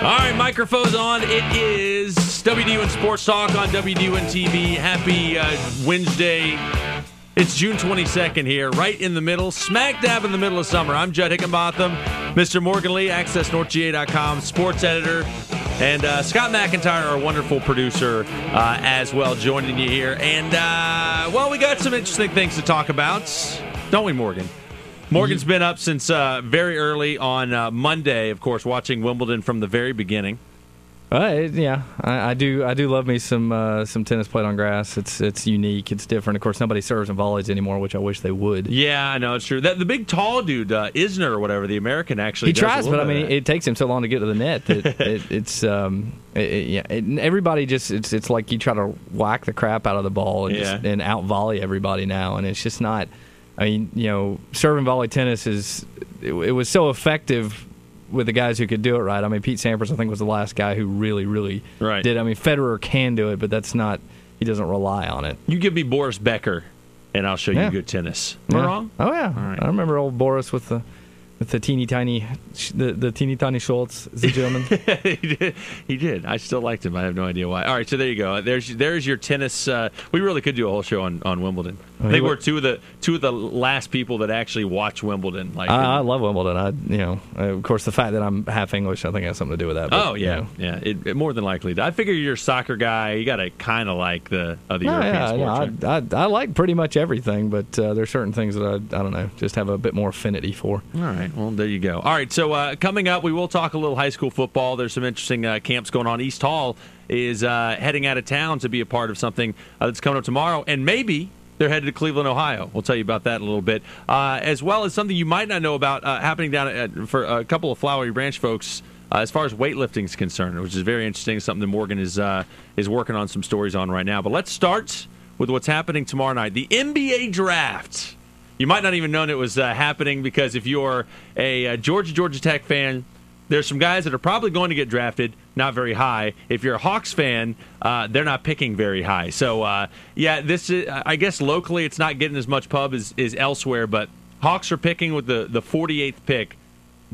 All right, microphone's on. It is WDUN Sports Talk on WDUN TV. Happy Wednesday. It's June 22nd here, right in the middle, smack dab in the middle of summer. I'm Judd Hickenbotham, Mr. Morgan Lee, AccessNorthGA.com, sports editor, and Scott McIntyre, our wonderful producer, as well, joining you here. And, well, we got some interesting things to talk about, don't we, Morgan? Morgan's been up since very early on Monday, of course, watching Wimbledon from the very beginning. I do love me some tennis played on grass. It's unique. It's different. Of course, nobody serves and volleys anymore, which I wish they would. Yeah, I know, it's true. The big tall dude, Isner or whatever, the American actually does tries, but I mean, it takes him so long to get to the net that everybody just it's like you try to whack the crap out of the ball and out volley everybody now, and it's just not. I mean, serve and volley tennis it was so effective with the guys who could do it right. I mean, Pete Sampras, I think, was the last guy who really did. I mean, Federer can do it, but that's not. He doesn't rely on it. You give me Boris Becker, and I'll show you good tennis. Am I wrong? Oh yeah, right. I remember old Boris with the teeny tiny Schultz, the German. He did. I still liked him. I have no idea why. All right, so there you go. There's your tennis. We really could do a whole show on Wimbledon. I think we're two of the last people that actually watch Wimbledon. I love Wimbledon. Of course, the fact that I'm half English, I think has something to do with that. But, It more than likely. I figure you're a soccer guy. You got to kind of like the other European sports. Right? I like pretty much everything, but there's certain things that I don't know, just have a bit more affinity for. All right. Well, there you go. All right, so coming up, we will talk a little high school football. There's some interesting camps going on. East Hall is heading out of town to be a part of something that's coming up tomorrow, and maybe they're headed to Cleveland, Ohio. We'll tell you about that in a little bit, as well as something you might not know about happening down for a couple of Flowery Branch folks as far as weightlifting is concerned, which is very interesting, something that Morgan is working on some stories on right now. But let's start with what's happening tomorrow night, the NBA draft. You might not even know it was happening because if you're a Georgia Tech fan, there's some guys that are probably going to get drafted, not very high. If you're a Hawks fan, they're not picking very high. So, this is, I guess locally it's not getting as much pub as elsewhere, but Hawks are picking with the 48th pick.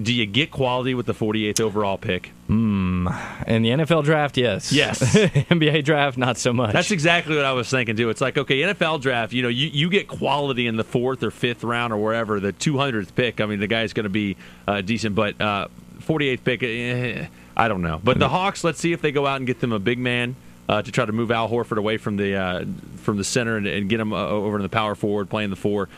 Do you get quality with the 48th overall pick? In the NFL draft, yes. Yes. NBA draft, not so much. That's exactly what I was thinking, too. It's like, okay, NFL draft, you get quality in the 4th or 5th round or wherever, the 200th pick. I mean, the guy's going to be decent, but 48th pick, I don't know. But the Hawks, let's see if they go out and get them a big man to try to move Al Horford away from the center and get him over to the power forward, playing the 4.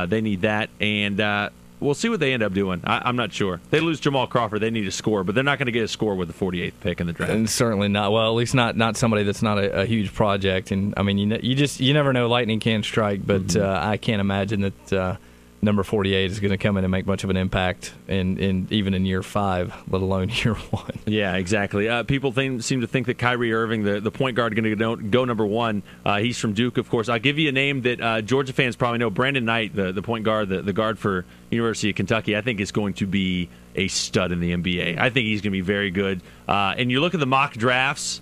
They need that, and we'll see what they end up doing. I'm not sure. They lose Jamal Crawford. They need a score, but they're not going to get a score with the 48th pick in the draft. And certainly not. Well, at least not somebody that's not a huge project. And I mean, you never know. Lightning can strike, but I can't imagine that number 48 is going to come in and make much of an impact in even in year 5, let alone year 1. Yeah, exactly. People seem to think that Kyrie Irving, the point guard, is going to go number 1. He's from Duke, of course. I'll give you a name that Georgia fans probably know. Brandon Knight, the point guard, the guard for University of Kentucky, I think is going to be a stud in the NBA. I think he's going to be very good. And you look at the mock drafts,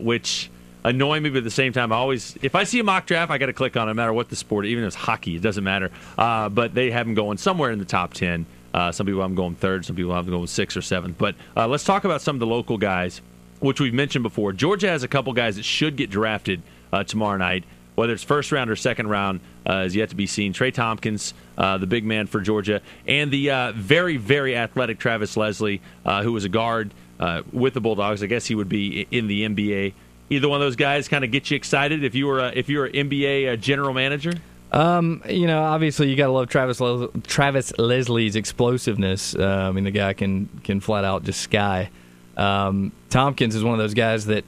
which annoy me, but at the same time, if I see a mock draft, I got to click on it, no matter what the sport, even if it's hockey, it doesn't matter. But they have him going somewhere in the top 10. Some people have him going 3rd, some people have him going 6th or 7th. But let's talk about some of the local guys, which we've mentioned before. Georgia has a couple guys that should get drafted tomorrow night. Whether it's 1st round or 2nd round is yet to be seen. Trey Tompkins, the big man for Georgia, and the very, very athletic Travis Leslie, who was a guard with the Bulldogs. I guess he would be in the NBA. Either one of those guys kind of get you excited if you were an NBA general manager? Obviously you got to love Travis Leslie's explosiveness. I mean, the guy can flat out just sky. Tompkins is one of those guys that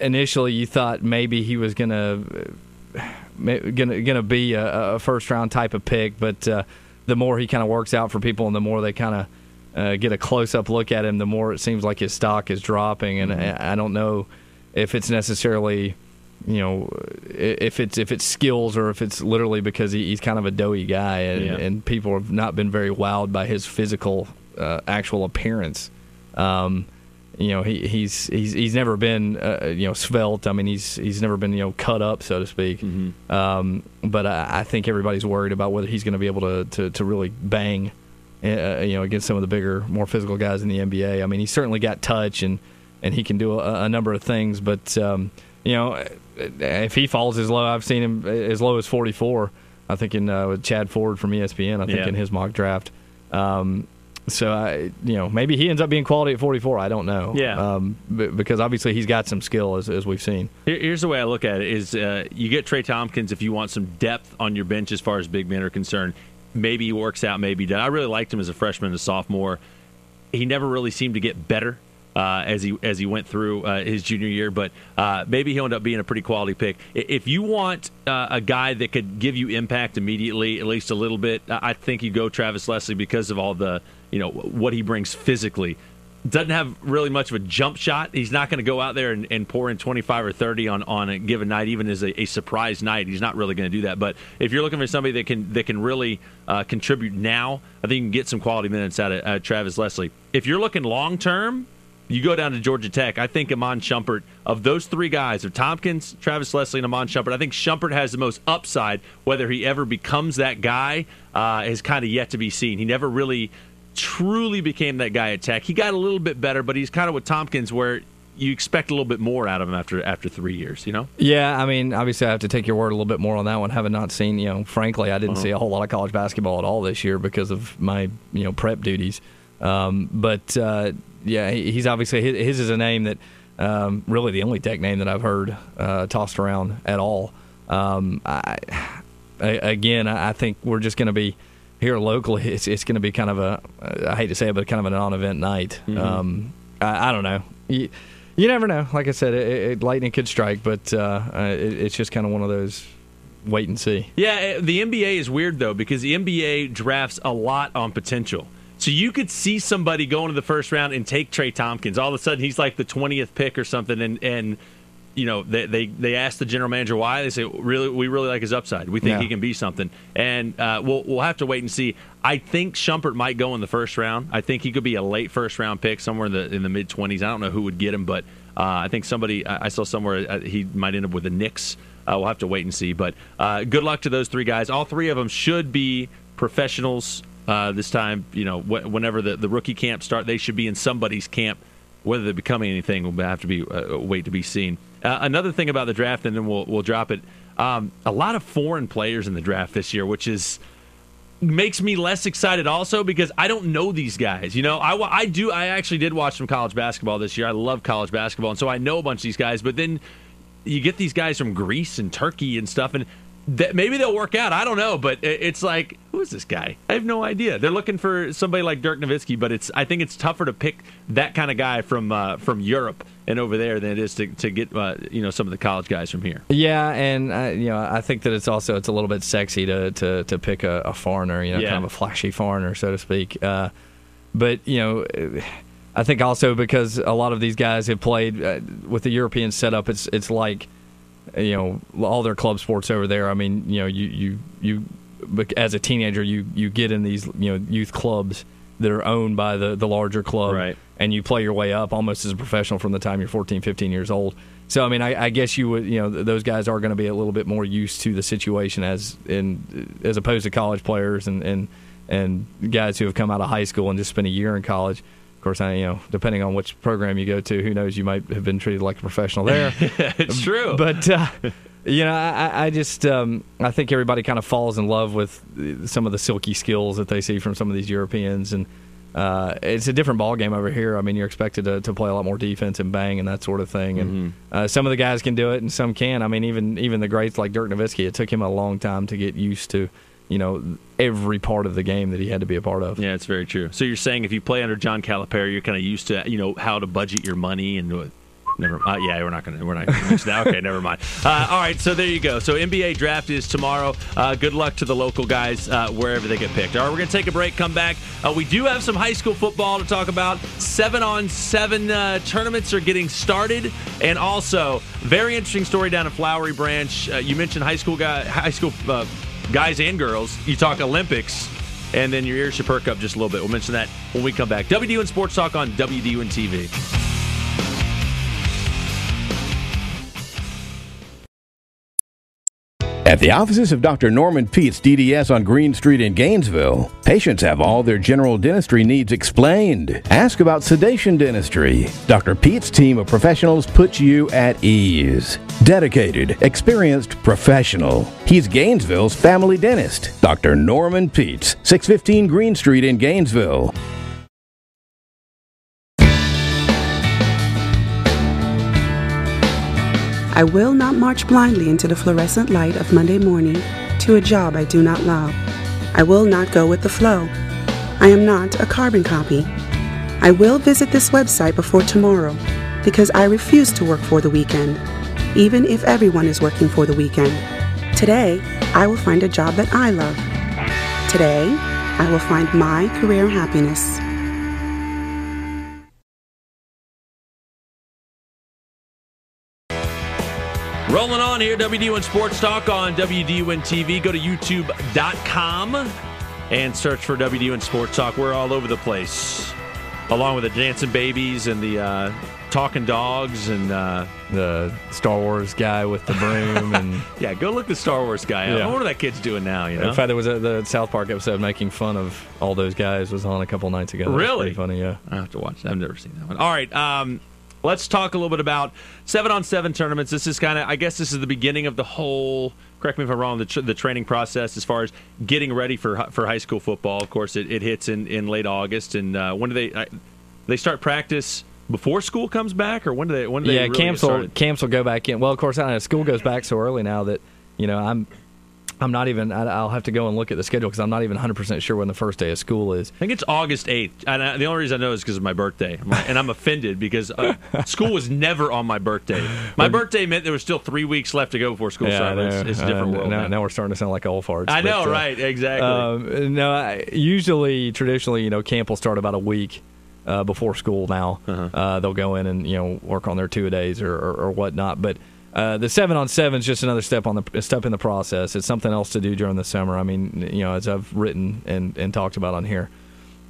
initially you thought maybe he was gonna be a first round type of pick, but the more he kind of works out for people and the more they kind of get a close up look at him, the more it seems like his stock is dropping. And I don't know if it's necessarily, if it's skills or if it's literally because he's kind of a doughy guy, and people have not been very wowed by his physical actual appearance. He's never been svelte. I mean, he's never been cut up, so to speak. But I think everybody's worried about whether he's going to be able to really bang against some of the bigger, more physical guys in the NBA. I mean, he's certainly got touch and he can do a number of things. But if he falls as low, I've seen him as low as 44. I think with Chad Ford from ESPN. I think in his mock draft. So maybe he ends up being quality at 44. I don't know. Yeah. Because obviously he's got some skill as we've seen. Here's the way I look at it: is you get Trey Tompkins if you want some depth on your bench as far as big men are concerned. Maybe he works out, maybe he doesn't. I really liked him as a freshman and a sophomore. He never really seemed to get better as he went through his junior year, but maybe he'll end up being a pretty quality pick. If you want a guy that could give you impact immediately, at least a little bit, I think you go Travis Leslie because of all the what he brings physically. Doesn't have really much of a jump shot. He's not going to go out there and pour in 25 or 30 on a given night, even as a surprise night. He's not really going to do that. But if you're looking for somebody that can really contribute now, I think you can get some quality minutes out of Travis Leslie. If you're looking long term, you go down to Georgia Tech. I think Iman Shumpert, of those three guys, of Tompkins, Travis Leslie, and Iman Shumpert, I think Shumpert has the most upside. Whether he ever becomes that guy is kind of yet to be seen. He never really truly became that guy at Tech. He got a little bit better, but he's kind of with Tompkins where you expect a little bit more out of him after 3 years, Yeah, I mean, obviously I have to take your word a little bit more on that one, having not seen, frankly, I didn't see a whole lot of college basketball at all this year because of my, prep duties. He's obviously, his is a name that really the only Tech name that I've heard tossed around at all. I think we're just going to be here locally. It's going to be kind of I hate to say it, but kind of a non-event night. Mm-hmm. I don't know. You never know. Like I said, lightning could strike, but it's just kind of one of those wait and see. Yeah, the NBA is weird, though, because the NBA drafts a lot on potential. So you could see somebody go into the first round and take Trey Tompkins. All of a sudden, he's like the 20th pick or something, and they ask the general manager why. They say, we really like his upside. We think he can be something. And we'll have to wait and see. I think Shumpert might go in the first round. I think he could be a late first-round pick, somewhere in the mid-20s. I don't know who would get him, but I think somebody I saw somewhere he might end up with the Knicks. We'll have to wait and see. But good luck to those three guys. All three of them should be professionals this time. Whenever the rookie camp start, they should be in somebody's camp. Whether they're becoming anything will have to be wait to be seen. Another thing about the draft, and then we'll drop it. A lot of foreign players in the draft this year, which makes me less excited also because I don't know these guys. I actually did watch some college basketball this year. I love college basketball, and so I know a bunch of these guys. But then you get these guys from Greece and Turkey and stuff, and maybe they'll work out. I don't know, but it's like, who is this guy? I have no idea. They're looking for somebody like Dirk Nowitzki, but I think it's tougher to pick that kind of guy from Europe and over there than it is to get some of the college guys from here. Yeah, and I think that it's a little bit sexy to pick a foreigner, kind of a flashy foreigner, so to speak. But I think also because a lot of these guys have played with the European setup, it's like all their club sports over there. I mean, you as a teenager, you get in these youth clubs that are owned by the larger club, right? And you play your way up almost as a professional from the time you're 14, 15 years old. So I mean, I guess you would those guys are going to be a little bit more used to the situation as opposed to college players and guys who have come out of high school and just spent a year in college. Of course, depending on which program you go to, who knows, you might have been treated like a professional there. It's true. But, I just I think everybody kind of falls in love with some of the silky skills that they see from some of these Europeans. And it's a different ballgame over here. I mean, you're expected to play a lot more defense and bang and that sort of thing. And some of the guys can do it and some can. I mean, even the greats like Dirk Nowitzki, it took him a long time to get used to every part of the game that he had to be a part of. Yeah, it's very true. So you're saying if you play under John Calipari, you're kind of used to how to budget your money and never. We're not going to mention that. Okay, never mind. All right, so there you go. So NBA draft is tomorrow. Good luck to the local guys wherever they get picked. All right, we're going to take a break. Come back. We do have some high school football to talk about. 7-on-7 tournaments are getting started, and also very interesting story down in Flowery Branch. You mentioned high school guys and girls. You talk Olympics, and then your ears should perk up just a little bit. We'll mention that when we come back. WDUN Sports Talk on WDUN TV. At the offices of Dr. Norman Peets, DDS on Green Street in Gainesville, patients have all their general dentistry needs explained. Ask about sedation dentistry. Dr. Peets' team of professionals puts you at ease. Dedicated, experienced professional. He's Gainesville's family dentist. Dr. Norman Peets, 615 Green Street in Gainesville. I will not march blindly into the fluorescent light of Monday morning to a job I do not love. I will not go with the flow. I am not a carbon copy. I will visit this website before tomorrow because I refuse to work for the weekend, even if everyone is working for the weekend. Today, I will find a job that I love. Today, I will find my career happiness. Rolling on here, WDUN Sports Talk on WDUN TV. Go to youtube.com and search for WDUN Sports Talk. We're all over the place, along with the dancing babies and the talking dogs and the Star Wars guy with the broom. And yeah, go look the Star Wars guy up. Yeah. I wonder what that kid's doing now. You know? In fact, there was the South Park episode making fun of all those guys was on a couple nights ago. Really? Pretty funny, yeah. I have to watch that. I've never seen that one. All right. Let's talk a little bit about 7-on-7 tournaments. This is kind of, I guess this is the beginning of the whole, correct me if I'm wrong, the training process as far as getting ready for high school football. Of course, it hits in late August. And when do they start practice before school comes back? Or when do they Yeah, really camps will go back in. Well, of course, I know school goes back so early now that, I'm not even, I'll have to go and look at the schedule because I'm not even 100% sure when the first day of school is. I think it's August 8th. And the only reason I know is because of my birthday. And I'm offended because school was never on my birthday. My birthday meant there was still 3 weeks left to go before school started. It's a different world. Now we're starting to sound like old farts. I know, right? Exactly. Usually, traditionally, camp will start about a week before school now. They'll go in and, work on their two-a-days or whatnot. But the 7-on-7 is just another step in the process. It's something else to do during the summer. I mean, as I've written and talked about on here,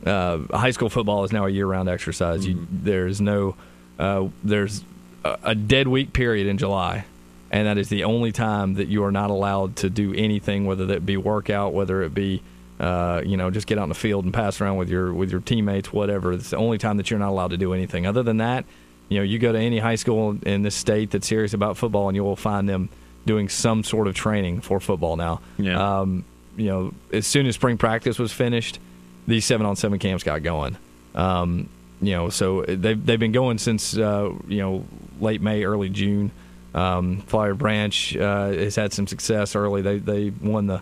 high school football is now a year-round exercise. There's a dead week period in July, and that is the only time that you are not allowed to do anything, whether that be workout, whether it be just get out in the field and pass around with your teammates, whatever. It's the only time that you're not allowed to do anything. Other than that, you go to any high school in this state that's serious about football, and you will find them doing some sort of training for football now. Yeah. As soon as spring practice was finished, these 7-on-7 camps got going. So they've been going since late May, early June. Flowery Branch has had some success early. They won the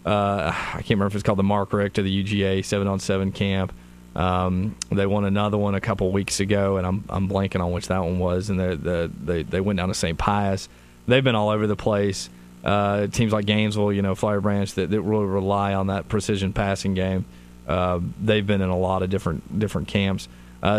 I can't remember if it's called the Mark Richt or the UGA 7-on-7 camp. They won another one a couple weeks ago, and I'm blanking on which that one was. And they went down to St. Pius. They've been all over the place. Teams like Gainesville, Flowery Branch that really rely on that precision passing game. They've been in a lot of different camps.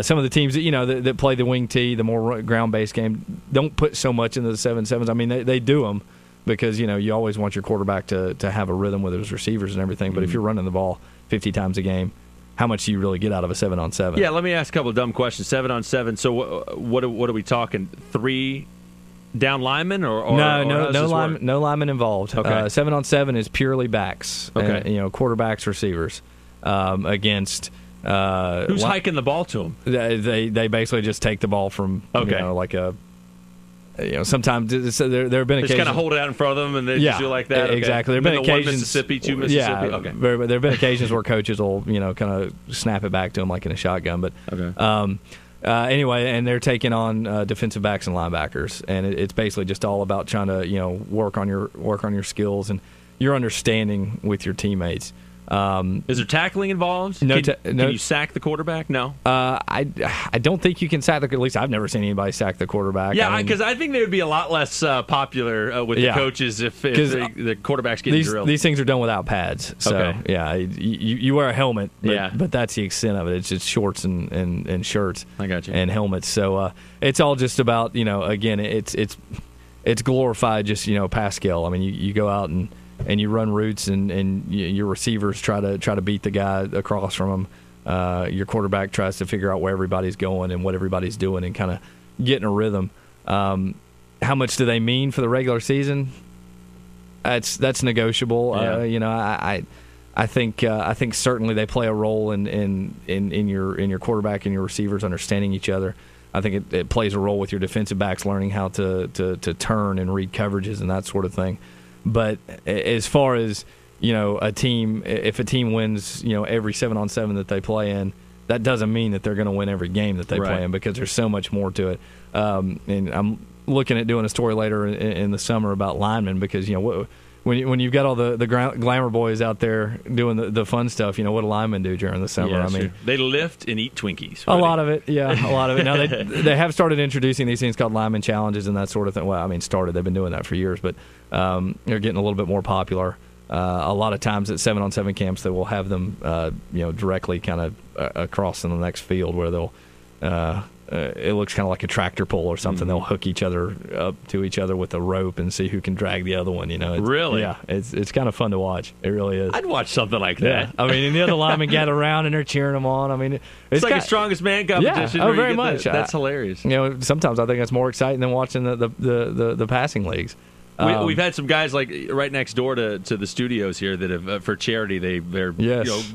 Some of the teams that play the wing tee, the more ground-based game, don't put so much into the 7-7s. I mean, they do them because you always want your quarterback to have a rhythm with his receivers and everything. But if you're running the ball 50 times a game, how much do you really get out of a 7-on-7? Yeah, let me ask a couple of dumb questions. 7-on-7. So what are we talking? 3 down linemen or no linemen involved. Okay. 7-on-7 is purely backs. Okay. Quarterbacks, receivers against. Who's hiking the ball to them? They basically just take the ball from like a. Sometimes there have been occasions. Just kind of hold it out in front of them and they just do like that. Okay. Exactly. There have been occasions. 1 Mississippi, 2 Mississippi. Yeah. Okay. There have been occasions where coaches will kind of snap it back to them like in a shotgun. But anyway, and they're taking on defensive backs and linebackers, and it's basically just all about trying to work on your skills and your understanding with your teammates. Is there tackling involved? Can you sack the quarterback? No. I don't think you can sack at least I've never seen anybody sack the quarterback. Yeah, because I think they would be a lot less popular with the coaches if the quarterback's getting drilled. These things are done without pads. So, you wear a helmet, but that's the extent of it. It's just shorts and shirts. I got you. And helmets. So it's all just about, again, it's glorified just, pass skill. I mean, you go out and you run routes and your receivers try to beat the guy across from them. Your quarterback tries to figure out where everybody's going and what everybody's doing and kind of get in a rhythm. How much do they mean for the regular season? that's negotiable. Yeah. I think certainly they play a role in your quarterback and your receivers understanding each other. I think it plays a role with your defensive backs learning how to turn and read coverages and that sort of thing. But as far as a team, if a team wins every 7-on-7 that they play in, that doesn't mean that they're going to win every game that they play in, because there's so much more to it. And I'm looking at doing a story later in the summer about linemen, because when you've got all the glamour boys out there doing the fun stuff, what do linemen do during the summer? Yeah, I mean, sure. They lift and eat Twinkies. A lot of it. Now they have started introducing these things called lineman challenges and that sort of thing. Well, I mean, they've been doing that for years, but they're getting a little bit more popular. A lot of times at 7-on-7 camps, they will have them, directly kind of across in the next field where they'll. It looks kind of like a tractor pull or something. They'll hook each other up to each other with a rope and see who can drag the other one. Really? Yeah, it's kind of fun to watch. It really is. I'd watch something like that. Yeah. I mean, and the other linemen gather around and they're cheering them on. I mean, it's like a strongest man competition. Yeah, very much. That's hilarious. Sometimes I think that's more exciting than watching the passing leagues. We've had some guys like right next door to the studios here that have for charity they're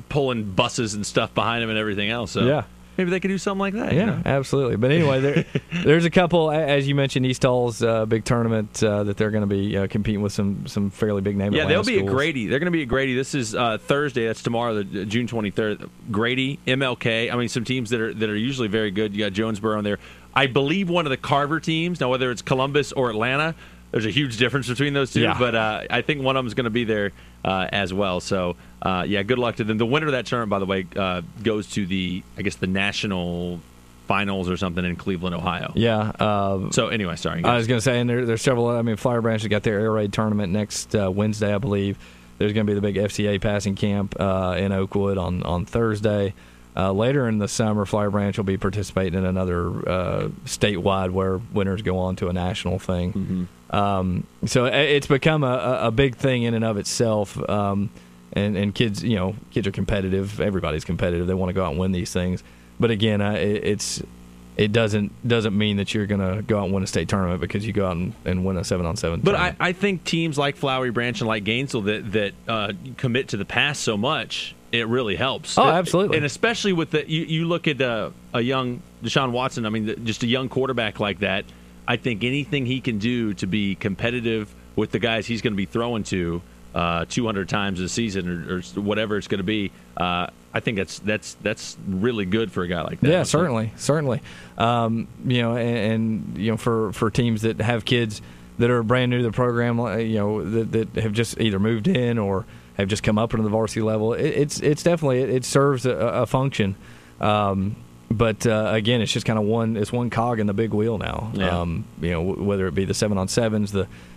pulling buses and stuff behind them and everything else. So yeah. Maybe they could do something like that. Yeah, absolutely. But anyway, there's a couple, as you mentioned, East Hall's big tournament that they're going to be competing with some fairly big name. Yeah, Atlanta they'll be schools. at Grady. They're going to be at Grady. This is Thursday. That's tomorrow, June 23rd. Grady, MLK. I mean, some teams that are usually very good. You got Jonesboro on there. I believe one of the Carver teams. Now, whether it's Columbus or Atlanta, there's a huge difference between those two. Yeah. But I think one of them is going to be there as well. So, good luck to them. The winner of that tournament, by the way, goes to the national finals or something in Cleveland, Ohio. Yeah. So, anyway, sorry. I was going to say, and there's several. I mean, Flower Branch has got their air raid tournament next Wednesday, I believe. There's going to be the big FCA passing camp in Oakwood on Thursday. Later in the summer, Flower Branch will be participating in another statewide where winners go on to a national thing. Mm-hmm. So it's become a big thing in and of itself. And kids, kids are competitive. Everybody's competitive. They want to go out and win these things. But again, it doesn't mean that you're going to go out and win a state tournament because you go out and win a 7-on-7 But tournament. I think teams like Flowery Branch and like Gainesville that commit to the pass so much, it really helps. Oh, absolutely. And especially with you look at a young Deshaun Watson, I mean, just a young quarterback like that, I think anything he can do to be competitive with the guys he's going to be throwing to 200 times a season or whatever it's going to be, I think that's really good for a guy like that. Yeah, certainly. For teams that have kids that are brand new to the program, that have just either moved in or have just come up into the varsity level, it's definitely it serves a function. But again, it's just kind of one cog in the big wheel now. Yeah. Whether it be the 7-on-7s,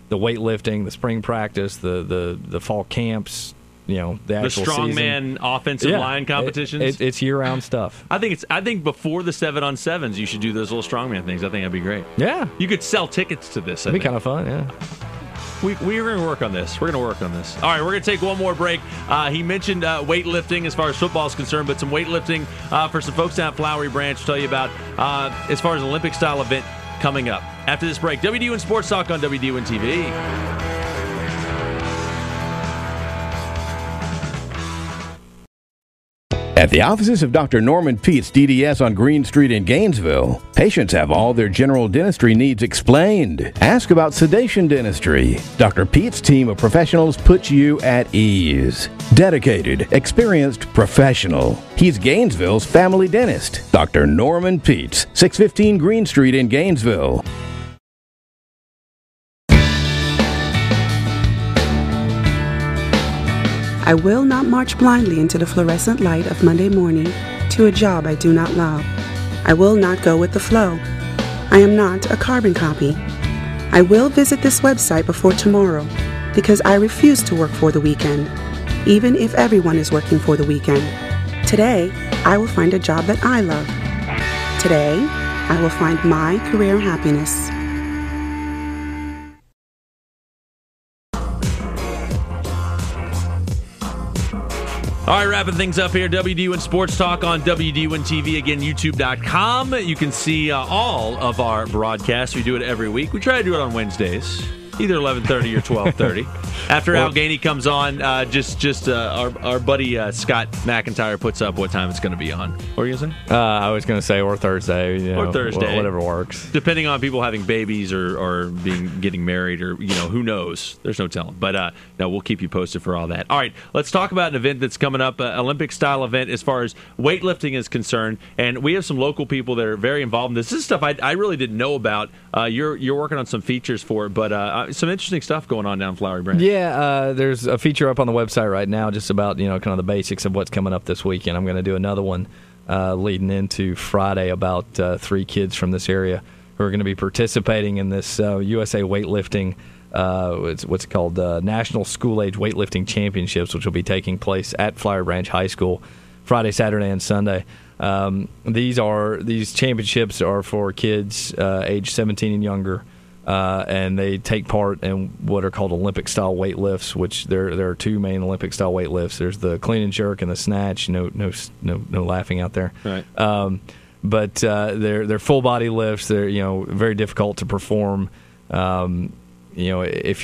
the weightlifting, the spring practice, the fall camps, the actual strongman offensive line competitions. It's year-round stuff. I think before the 7-on-7s, you should do those little strongman things. I think that'd be great. Yeah, you could sell tickets to this. It'd be kind of fun. Yeah. We're going to work on this. All right, we're going to take one more break. He mentioned weightlifting as far as football is concerned, but some weightlifting for some folks down at Flowery Branch to tell you about as far as an Olympic-style event coming up. After this break, WDUN Sports Talk on WDUN TV. At the offices of Dr. Norman Peets, DDS on Green Street in Gainesville, patients have all their general dentistry needs explained. Ask about sedation dentistry. Dr. Peets' team of professionals puts you at ease. Dedicated, experienced professional. He's Gainesville's family dentist. Dr. Norman Peets, 615 Green Street in Gainesville. I will not march blindly into the fluorescent light of Monday morning to a job I do not love. I will not go with the flow. I am not a carbon copy. I will visit this website before tomorrow because I refuse to work for the weekend, even if everyone is working for the weekend. Today, I will find a job that I love. Today, I will find my career happiness. All right, wrapping things up here. WDUN Sports Talk on WDUN TV. Again, YouTube.com. You can see all of our broadcasts. We do it every week. We try to do it on Wednesdays. either 11:30 or 12:30. After Allegheny comes on, our buddy Scott McIntyre puts up what time it's going to be on. What were you going to say? I was going to say or Thursday. Or Thursday. Whatever works. Depending on people having babies or getting married or, who knows. There's no telling. But, no, we'll keep you posted for all that. All right, let's talk about an event that's coming up, an Olympic-style event as far as weightlifting is concerned. And we have some local people that are very involved in this. This is stuff I really didn't know about. You're working on some features for it, but some interesting stuff going on down in Flowery Branch. Yeah, there's a feature up on the website right now just about, kind of the basics of what's coming up this weekend. I'm going to do another one leading into Friday about 3 kids from this area who are going to be participating in this USA weightlifting, it's what's called National School Age Weightlifting Championships, which will be taking place at Flowery Branch High School Friday, Saturday, and Sunday. These championships are for kids age 17 and younger, and they take part in what are called Olympic-style weightlifts, which there are 2 main Olympic-style weightlifts. There's the clean and jerk and the snatch. No laughing out there. Right. But they're full body lifts. They're very difficult to perform. If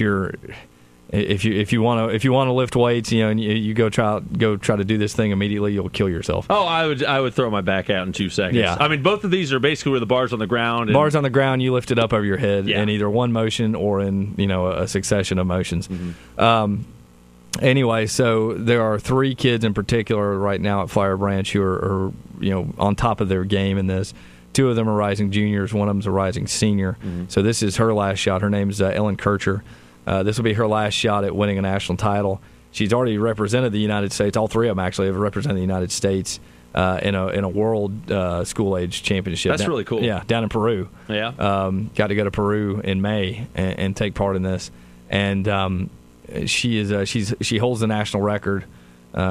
you want to lift weights, and you go try to do this thing immediately, you'll kill yourself. Oh, I would throw my back out in 2 seconds. Yeah. I mean, both of these are basically where the bar's on the ground. Bars on the ground, you lift it up over your head in either one motion or in a succession of motions. Mm-hmm. Anyway, so there are 3 kids in particular right now at Flowery Branch who are on top of their game in this. 2 of them are rising juniors. One of them is a rising senior. Mm-hmm. So this is her last shot. Her name is Ellen Kircher. This will be her last shot at winning a national title. She's already represented the United States. All 3 of them actually have represented the United States in a world school age championship. That's really cool. Yeah, down in Peru. Yeah, got to go to Peru in May and take part in this. And she holds the national record.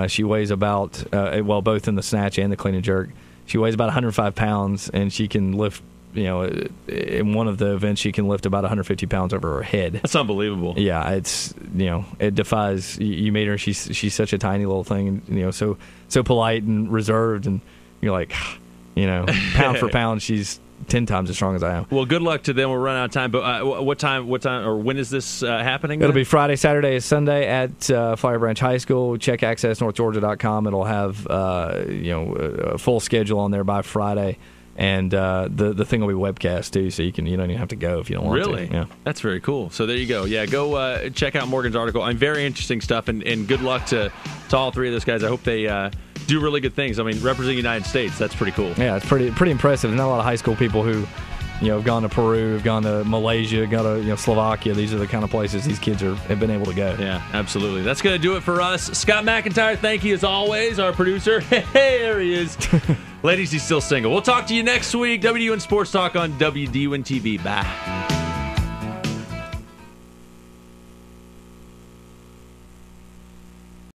She weighs about both in the snatch and the clean and jerk. She weighs about 105 pounds, and she can lift. In one of the events, she can lift about 150 pounds over her head. That's unbelievable. Yeah, it's it defies. You meet her; she's such a tiny little thing, and so polite and reserved, and you're like, pound for pound, she's 10 times as strong as I am. Well, good luck to them. We're running out of time, but what time, or when is this happening? It'll be Friday, Saturday, and Sunday at Flowery Branch High School. Check accessnorthgeorgia.com. It'll have a full schedule on there by Friday. And the thing will be webcast too, so you don't even have to go if you don't want to. Really? Yeah, that's very cool. So there you go. Yeah, go check out Morgan's article. Very interesting stuff, and good luck to all 3 of those guys. I hope they do really good things. I mean, representing the United States, that's pretty cool. Yeah, it's pretty impressive. There's not a lot of high school people who have gone to Peru, have gone to Malaysia, gone to Slovakia. These are the kind of places these kids have been able to go. Yeah, absolutely. That's going to do it for us. Scott McIntyre, thank you as always, our producer. Hey, there he is. Ladies, he's still single. We'll talk to you next week. WDUN Sports Talk on WDUN TV. Bye.